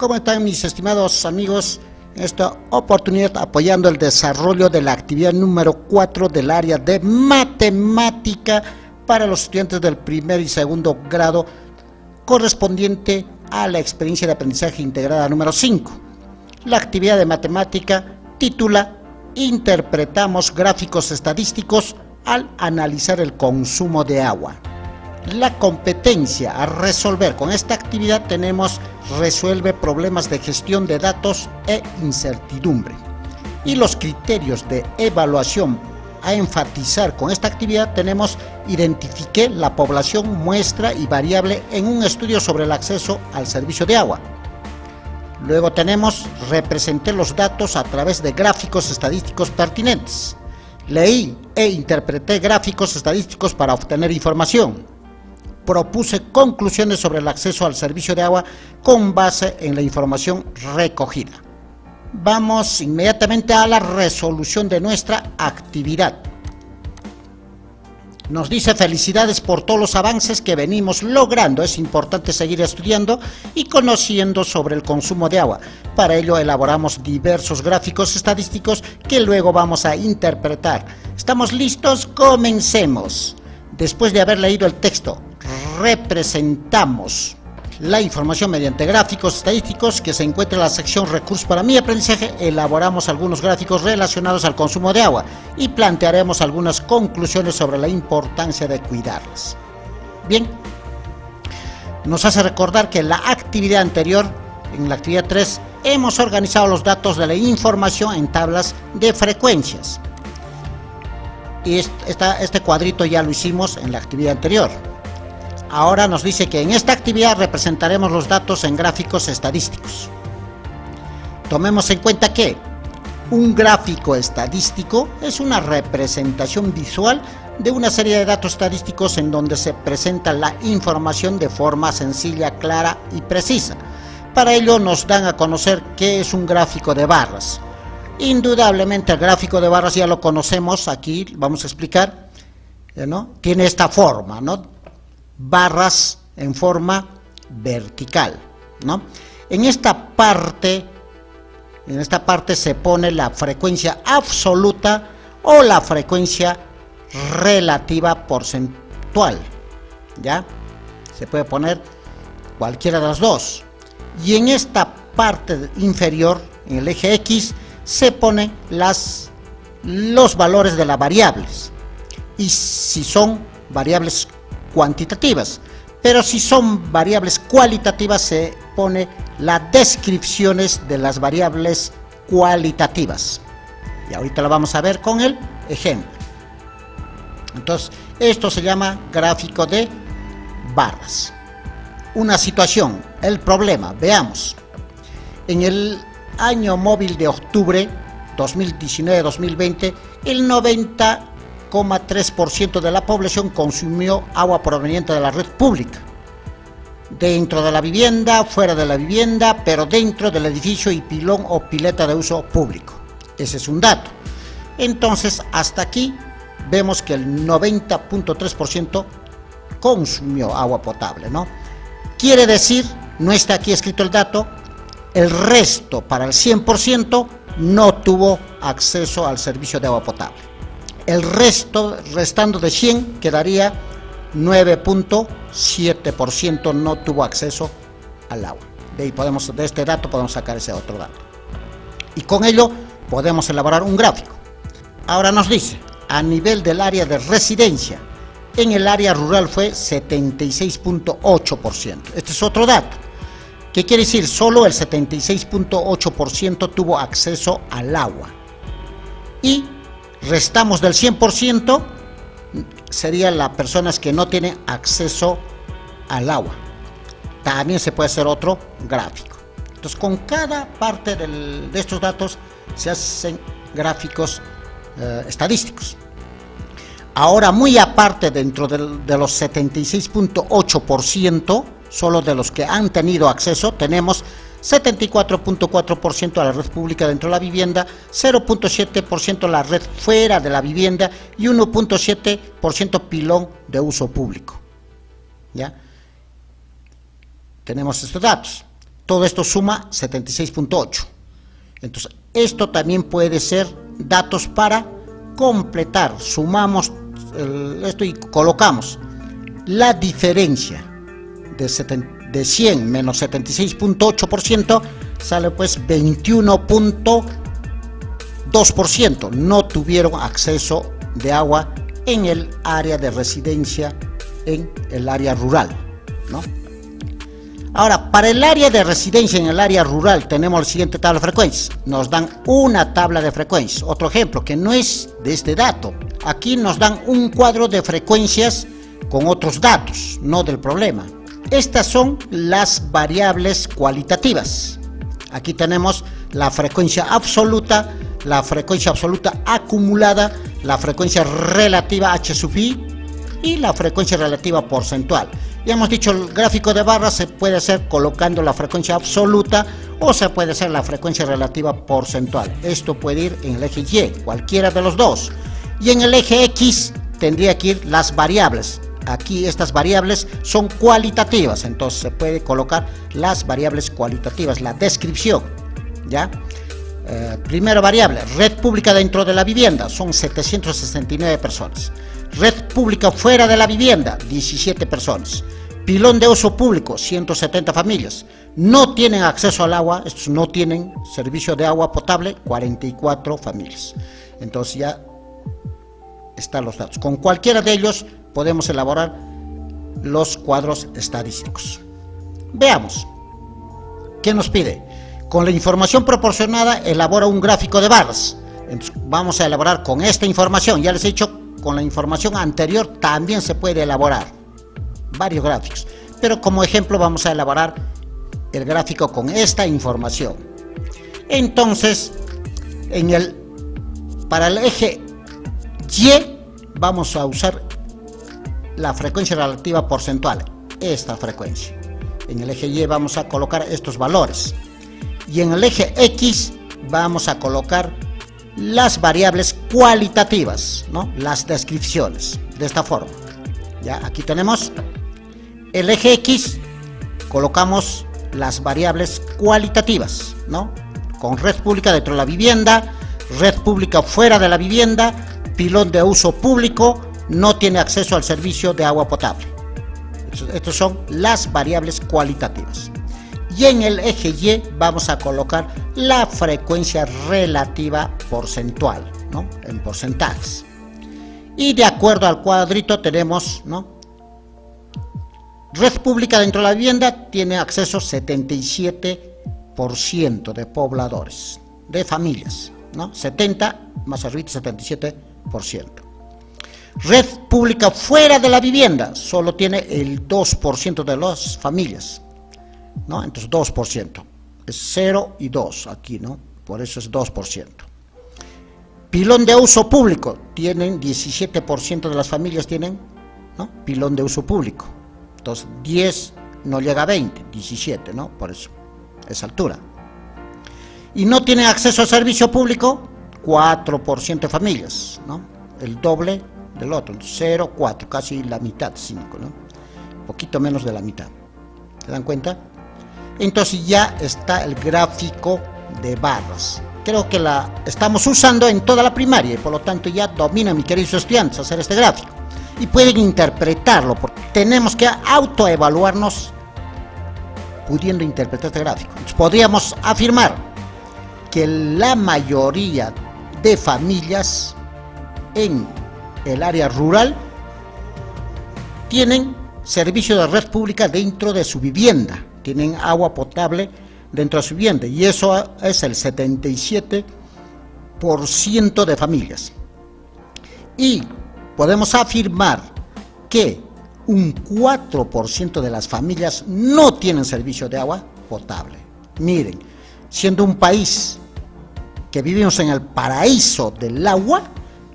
¿Cómo están mis estimados amigos? En esta oportunidad apoyando el desarrollo de la actividad número 4 del área de matemática para los estudiantes del primer y segundo grado, correspondiente a la experiencia de aprendizaje integrada número 5. La actividad de matemática titula Interpretamos gráficos estadísticos al analizar el consumo de agua. La competencia a resolver con esta actividad tenemos resuelve problemas de gestión de datos e incertidumbre. Y los criterios de evaluación a enfatizar con esta actividad tenemos identifiqué la población, muestra y variable en un estudio sobre el acceso al servicio de agua. Luego tenemos representé los datos a través de gráficos estadísticos pertinentes. Leí e interpreté gráficos estadísticos para obtener información. Propuse conclusiones sobre el acceso al servicio de agua con base en la información recogida. Vamos inmediatamente a la resolución de nuestra actividad. Nos dice felicidades por todos los avances que venimos logrando. Es importante seguir estudiando y conociendo sobre el consumo de agua. Para ello elaboramos diversos gráficos estadísticos que luego vamos a interpretar. ¿Estamos listos? Comencemos. Después de haber leído el texto, representamos la información mediante gráficos estadísticos que se encuentra en la sección Recursos para mi aprendizaje. Elaboramos algunos gráficos relacionados al consumo de agua y plantearemos algunas conclusiones sobre la importancia de cuidarlas. Bien, nos hace recordar que en la actividad anterior, en la actividad 3, hemos organizado los datos de la información en tablas de frecuencias. Y este cuadrito ya lo hicimos en la actividad anterior. Ahora nos dice que en esta actividad representaremos los datos en gráficos estadísticos. Tomemos en cuenta que un gráfico estadístico es una representación visual de una serie de datos estadísticos en donde se presenta la información de forma sencilla, clara y precisa. Para ello nos dan a conocer qué es un gráfico de barras. Indudablemente el gráfico de barras ya lo conocemos, aquí vamos a explicar, ¿no? Tiene esta forma, ¿no? Barras en forma vertical, ¿no? En esta parte se pone la frecuencia absoluta o la frecuencia relativa porcentual, ¿ya? Se puede poner cualquiera de las dos. Y en esta parte inferior, en el eje X, se ponen los valores de las variables. Y si son variables cuantitativas, pero si son variables cualitativas se pone las descripciones de las variables cualitativas, y ahorita lo vamos a ver con el ejemplo. Entonces esto se llama gráfico de barras. Una situación, el problema, veamos. En el año móvil de octubre 2019-2020 el 90,3% de la población consumió agua proveniente de la red pública, dentro de la vivienda, fuera de la vivienda, pero dentro del edificio y pilón o pileta de uso público. Ese es un dato. Entonces, hasta aquí vemos que el 90,3% consumió agua potable, ¿no? Quiere decir, no está aquí escrito el dato, el resto, para el 100%, no tuvo acceso al servicio de agua potable. El restando de 100 quedaría 9,7% no tuvo acceso al agua. De este dato podemos sacar ese otro dato. Y con ello podemos elaborar un gráfico. Ahora nos dice, a nivel del área de residencia, en el área rural fue 76,8%. Este es otro dato. ¿Qué quiere decir? Solo el 76,8% tuvo acceso al agua. Y restamos del 100%, serían las personas que no tienen acceso al agua. También se puede hacer otro gráfico. Entonces, con cada parte de estos datos se hacen gráficos estadísticos. Ahora, muy aparte, dentro de los 76,8%, solo de los que han tenido acceso, tenemos 74,4% a la red pública dentro de la vivienda, 0,7% a la red fuera de la vivienda y 1,7% pilón de uso público. ¿Ya? Tenemos estos datos. todo esto suma 76.8. Entonces, esto también puede ser datos para completar. Sumamos esto y colocamos la diferencia de 100 menos 76.8%, sale pues 21.2%. No tuvieron acceso de agua en el área de residencia, en el área rural, ¿no? Ahora, para el área de residencia en el área rural tenemos la siguiente tabla de frecuencias. Nos dan una tabla de frecuencias. Otro ejemplo que no es de este dato. Aquí nos dan un cuadro de frecuencias con otros datos, no del problema. Estas son las variables cualitativas. Aquí tenemos la frecuencia absoluta acumulada, la frecuencia relativa H sub i y la frecuencia relativa porcentual. Ya hemos dicho, el gráfico de barras se puede hacer colocando la frecuencia absoluta o se puede hacer la frecuencia relativa porcentual. Esto puede ir en el eje Y, cualquiera de los dos. Y en el eje X tendría que ir las variables. Aquí estas variables son cualitativas, entonces se puede colocar las variables cualitativas, la descripción, ¿ya? Primera variable, red pública dentro de la vivienda, son 769 personas. Red pública fuera de la vivienda, 17 personas. Pilón de uso público, 170 familias. No tienen acceso al agua, estos no tienen servicio de agua potable, 44 familias. Entonces ya están los datos. Con cualquiera de ellos podemos elaborar los cuadros estadísticos. Veamos. ¿Qué nos pide? Con la información proporcionada, elabora un gráfico de barras. Entonces, vamos a elaborar con esta información. Ya les he dicho, con la información anterior también se puede elaborar varios gráficos. Pero como ejemplo vamos a elaborar el gráfico con esta información. Entonces, para el eje Y vamos a usar la frecuencia relativa porcentual, esta frecuencia. En el eje Y vamos a colocar estos valores. Y en el eje X vamos a colocar las variables cualitativas, ¿no? Las descripciones, de esta forma. Ya, aquí tenemos el eje X, colocamos las variables cualitativas, ¿no? Con red pública dentro de la vivienda, red pública fuera de la vivienda, pilón de uso público, no tiene acceso al servicio de agua potable. Estas son las variables cualitativas. Y en el eje Y vamos a colocar la frecuencia relativa porcentual, ¿no? En porcentajes. Y de acuerdo al cuadrito tenemos, ¿no? Red pública dentro de la vivienda tiene acceso 77% de pobladores, de familias, ¿no? 70 más arriba 77%. Red pública fuera de la vivienda solo tiene el 2% de las familias, ¿no? Entonces 2%, es 0 y 2 aquí, ¿no? Por eso es 2%. Pilón de uso público, tienen 17% de las familias tienen, ¿no? Pilón de uso público. Entonces 10 no llega a 20, 17, ¿no? Por eso, esa altura. Y no tienen acceso al servicio público, 4% de familias, ¿no? El doble del otro, 0, 4, casi la mitad, 5, ¿no? Un poquito menos de la mitad. ¿Se dan cuenta? Entonces ya está el gráfico de barras. Creo que la estamos usando en toda la primaria y por lo tanto ya dominan, mis queridos estudiantes, hacer este gráfico. Y pueden interpretarlo, porque tenemos que autoevaluarnos pudiendo interpretar este gráfico. Entonces, podríamos afirmar que la mayoría de familias en el área rural tienen servicio de red pública dentro de su vivienda, tienen agua potable dentro de su vivienda, y eso es el 77% de familias. Y podemos afirmar que un 4% de las familias no tienen servicio de agua potable. Miren, siendo un país que vivimos en el paraíso del agua,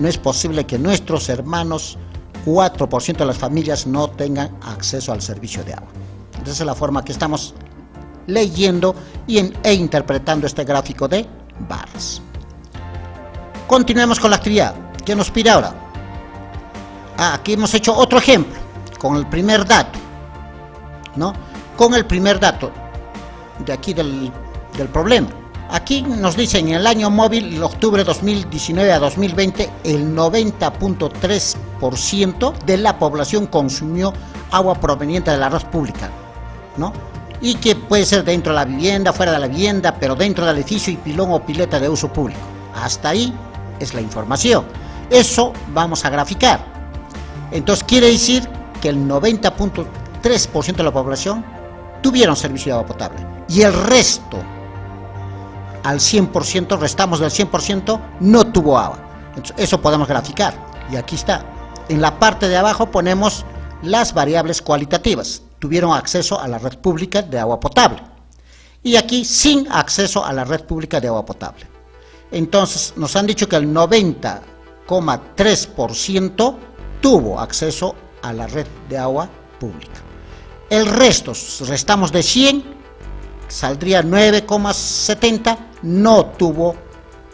no es posible que nuestros hermanos, 4% de las familias, no tengan acceso al servicio de agua. Esa es la forma que estamos leyendo e interpretando este gráfico de barras. Continuemos con la actividad. ¿Qué nos pide ahora? Aquí hemos hecho otro ejemplo con el primer dato, ¿no? Con el primer dato de aquí del problema. Aquí nos dicen en el año móvil, el octubre 2019 a 2020, el 90.3% de la población consumió agua proveniente de la red pública, ¿no? Y que puede ser dentro de la vivienda, fuera de la vivienda, pero dentro del edificio y pilón o pileta de uso público. Hasta ahí es la información. Eso vamos a graficar. Entonces quiere decir que el 90.3% de la población tuvieron servicio de agua potable. Y el resto, al 100%, restamos del 100%, no tuvo agua. Entonces, eso podemos graficar. Y aquí está. En la parte de abajo ponemos las variables cualitativas. Tuvieron acceso a la red pública de agua potable. Y aquí sin acceso a la red pública de agua potable. Entonces nos han dicho que el 90.3% tuvo acceso a la red de agua pública. El resto, restamos de 100, saldría 9,70, no tuvo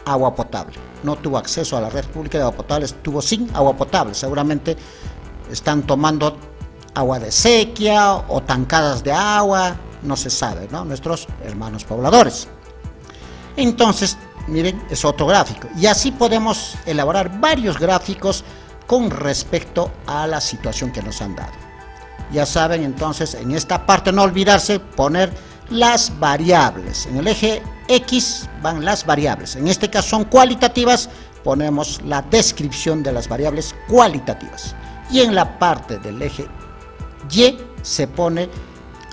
agua potable. No tuvo acceso a la red pública de agua potable, estuvo sin agua potable. Seguramente están tomando agua de sequía o tancadas de agua, no se sabe, ¿no? Nuestros hermanos pobladores. Entonces, miren, es otro gráfico. Y así podemos elaborar varios gráficos con respecto a la situación que nos han dado. Ya saben, entonces, en esta parte no olvidarse poner las variables. En el eje X van las variables. En este caso son cualitativas, ponemos la descripción de las variables cualitativas. Y en la parte del eje Y se pone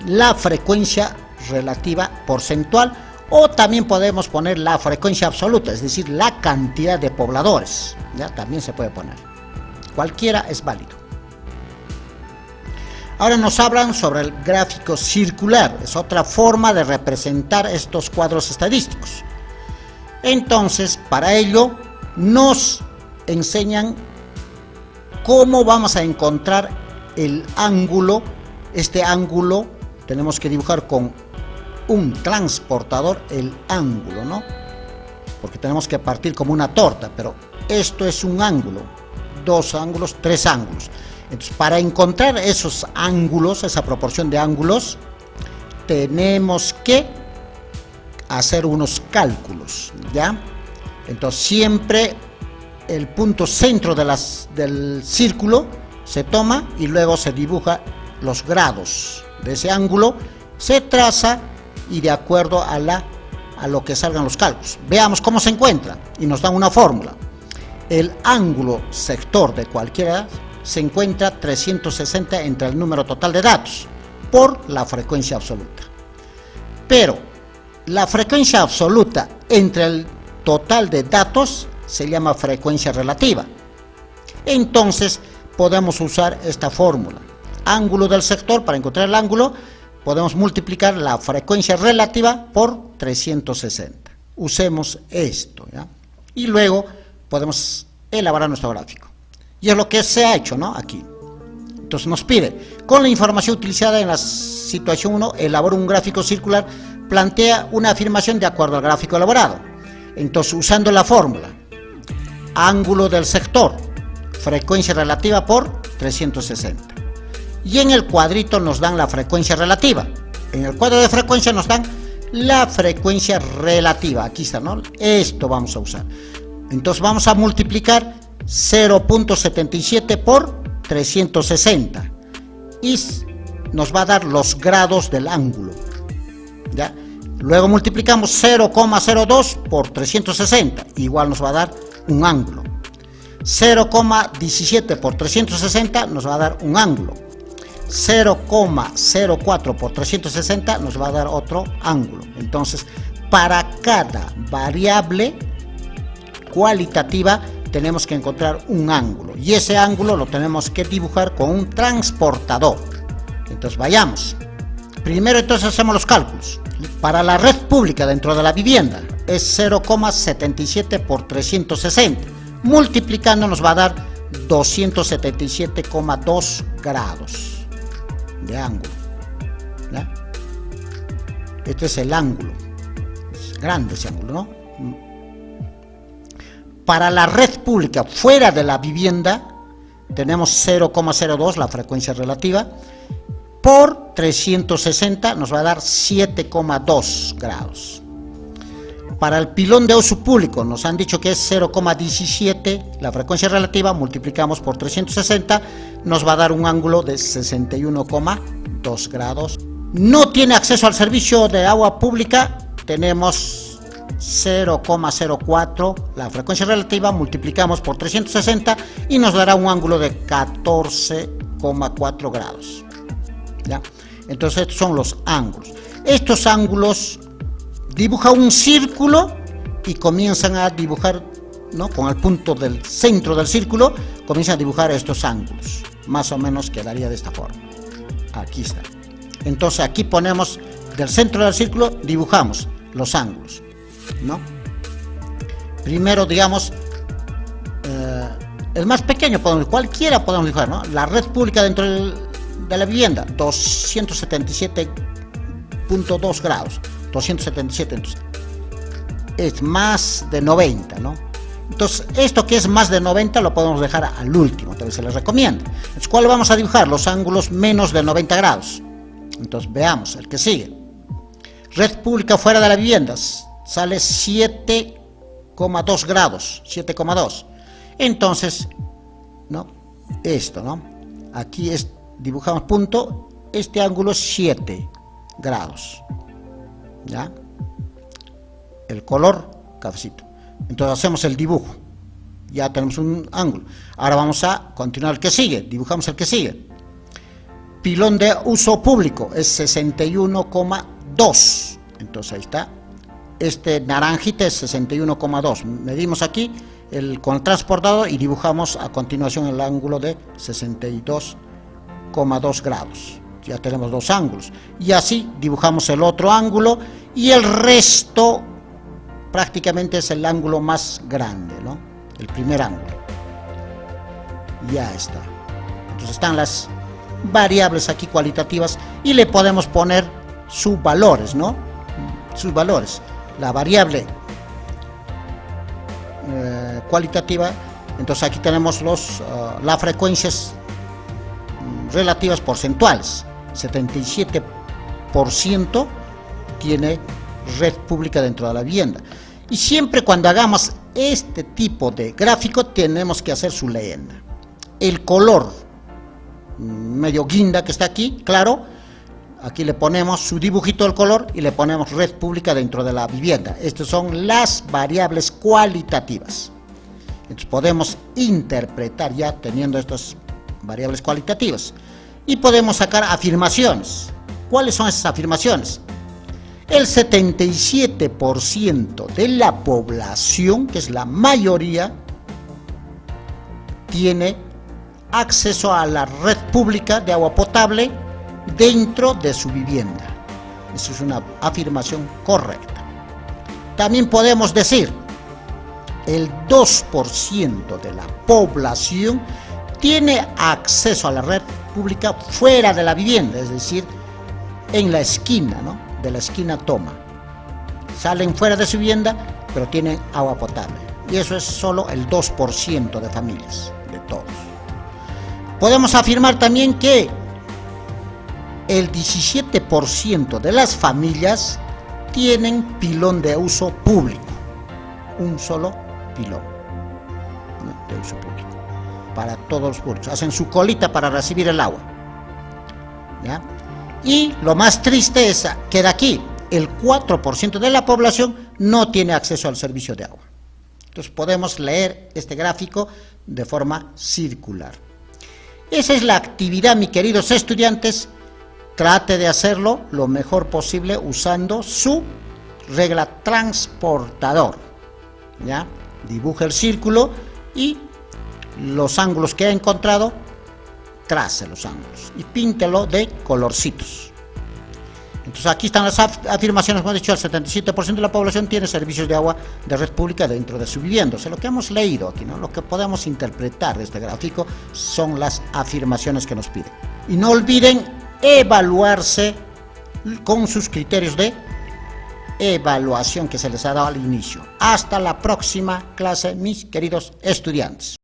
la frecuencia relativa porcentual, o también podemos poner la frecuencia absoluta, es decir, la cantidad de pobladores, ¿ya? También se puede poner. Cualquiera es válido. Ahora nos hablan sobre el gráfico circular, es otra forma de representar estos cuadros estadísticos. Entonces, para ello nos enseñan cómo vamos a encontrar el ángulo. Este ángulo tenemos que dibujar con un transportador el ángulo, ¿no? Porque tenemos que partir como una torta, pero esto es un ángulo, 2 ángulos, 3 ángulos. Entonces, para encontrar esos ángulos, esa proporción de ángulos, tenemos que hacer unos cálculos, ¿ya? Entonces, siempre el punto centro del círculo se toma y luego se dibuja los grados de ese ángulo, se traza y de acuerdo a lo que salgan los cálculos. Veamos cómo se encuentra y nos dan una fórmula. El ángulo sector de cualquiera se encuentra 360 entre el número total de datos por la frecuencia absoluta. Pero la frecuencia absoluta entre el total de datos se llama frecuencia relativa. Entonces podemos usar esta fórmula. Ángulo del sector, para encontrar el ángulo, podemos multiplicar la frecuencia relativa por 360. Usemos esto, ¿ya? Y luego podemos elaborar nuestro gráfico. Y es lo que se ha hecho, ¿no? Aquí. Entonces nos pide, con la información utilizada en la situación 1, elabora un gráfico circular, plantea una afirmación de acuerdo al gráfico elaborado. Entonces, usando la fórmula, ángulo del sector, frecuencia relativa por 360. Y en el cuadrito nos dan la frecuencia relativa. En el cuadro de frecuencia nos dan la frecuencia relativa. Aquí está, ¿no? Esto vamos a usar. Entonces vamos a multiplicar 0.77 por 360. Y nos va a dar los grados del ángulo, ¿ya? Luego multiplicamos 0,02 por 360. Igual nos va a dar un ángulo. 0,17 por 360 nos va a dar un ángulo. 0,04 por 360 nos va a dar otro ángulo. Entonces, para cada variable cualitativa tenemos que encontrar un ángulo, y ese ángulo lo tenemos que dibujar con un transportador. Entonces vayamos. Primero entonces hacemos los cálculos. Para la red pública dentro de la vivienda es 0,77 por 360. Multiplicando nos va a dar 277,2 grados de ángulo, ¿ya? Este es el ángulo, es grande ese ángulo, ¿no? Para la red pública fuera de la vivienda tenemos 0,02 la frecuencia relativa, por 360 nos va a dar 7,2 grados. Para el pilón de uso público nos han dicho que es 0,17 la frecuencia relativa, multiplicamos por 360, nos va a dar un ángulo de 61,2 grados. No tiene acceso al servicio de agua pública, tenemos 0,04 la frecuencia relativa, multiplicamos por 360 y nos dará un ángulo de 14,4 grados. ¿Ya? Entonces estos son los ángulos. Estos ángulos dibuja un círculo y comienzan a dibujar, ¿no? Con el punto del centro del círculo comienzan a dibujar estos ángulos. Más o menos quedaría de esta forma. Aquí está. Entonces aquí ponemos del centro del círculo, dibujamos los ángulos, ¿no? Primero, digamos, el más pequeño, cualquiera podemos dibujar, ¿no? La red pública dentro de la vivienda, 277,2 grados. 277, entonces es más de 90, ¿no? Entonces esto que es más de 90 lo podemos dejar al último, tal vez se les recomienda. Entonces, ¿cuál vamos a dibujar? Los ángulos menos de 90 grados. Entonces veamos el que sigue. Red pública fuera de la vivienda sale 7,2 grados, 7,2. Entonces, ¿no? Esto, ¿no? Aquí dibujamos punto, este ángulo es 7 grados. ¿Ya? El color cafecito. Entonces hacemos el dibujo, ya tenemos un ángulo. Ahora vamos a continuar el que sigue, dibujamos el que sigue. Pilón de uso público es 61,2, entonces ahí está. Este naranjita es 61,2, medimos aquí con el transportador y dibujamos a continuación el ángulo de 62,2 grados. Ya tenemos dos ángulos y así dibujamos el otro ángulo y el resto prácticamente es el ángulo más grande, ¿no? El primer ángulo. Ya está. Entonces están las variables aquí cualitativas y le podemos poner sus valores, ¿no? Sus valores. La variable cualitativa, entonces aquí tenemos las frecuencias relativas porcentuales. 77% tiene red pública dentro de la vivienda. Y siempre cuando hagamos este tipo de gráfico tenemos que hacer su leyenda. El color medio guinda que está aquí, claro, aquí le ponemos su dibujito del color y le ponemos red pública dentro de la vivienda. Estas son las variables cualitativas. Entonces podemos interpretar ya teniendo estas variables cualitativas. Y podemos sacar afirmaciones. ¿Cuáles son esas afirmaciones? El 77% de la población, que es la mayoría, tiene acceso a la red pública de agua potable dentro de su vivienda. Eso es una afirmación correcta. También podemos decir, el 2% de la población tiene acceso a la red pública fuera de la vivienda, es decir, en la esquina, ¿no? De la esquina toma. Salen fuera de su vivienda, pero tienen agua potable. Y eso es solo el 2% de familias, de todos. Podemos afirmar también que el 17% de las familias tienen pilón de uso público. Un solo pilón, ¿no? De uso público. Para todos los públicos, hacen su colita para recibir el agua, ¿ya? Y lo más triste es que de aquí el 4% de la población no tiene acceso al servicio de agua. Entonces podemos leer este gráfico de forma circular. Esa es la actividad, mis queridos estudiantes. Trate de hacerlo lo mejor posible usando su regla transportador, ¿ya? Dibuje el círculo y los ángulos que ha encontrado, trace los ángulos y píntelo de colorcitos. Entonces aquí están las afirmaciones, como he dicho, el 77% de la población tiene servicios de agua de red pública dentro de su vivienda. O sea, lo que hemos leído aquí, ¿no? Lo que podemos interpretar de este gráfico son las afirmaciones que nos piden. Y no olviden evaluarse con sus criterios de evaluación que se les ha dado al inicio. Hasta la próxima clase, mis queridos estudiantes.